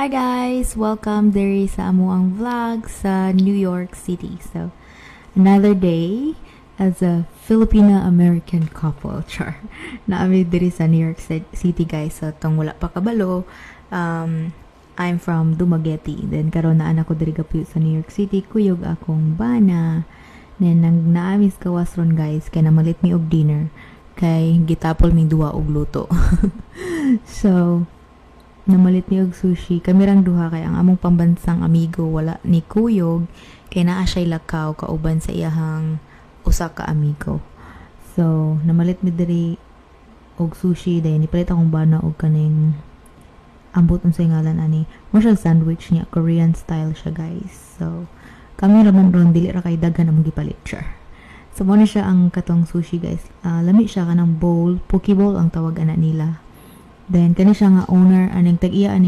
Hi guys! Welcome diri sa amuang vlog sa New York City. So, another day as a Filipino-American couple. Char. Naami diri sa New York City guys. So, tong wala pa kabalo. I'm from Dumaguete. Then, karon na anak ko diri kapuyot sa New York City. Kuyog akong bana. Then, nang naamis kawas ron guys. Kaya namalit mi og dinner. Kay gitapol mi duwa og luto. So, namalit ni og sushi. Kami rang duha kay ang among pambansang amigo wala ni kuyog kay naa siya'y lakaw kauban sa iyahang usa ka amigo. So, namalit mi diri og sushi dahil nipalit akong bana og kaning ambot unsay ngalan ani. Mo siya sandwich niya, Korean style siya guys. So, kami raman ron dili ra kay daghan among gipalit siya. So, mo na siya ang katong sushi guys. Lami siya kanang bowl, poke bowl ang tawag ana nila. Then, kani siya nga owner, aning tag-iya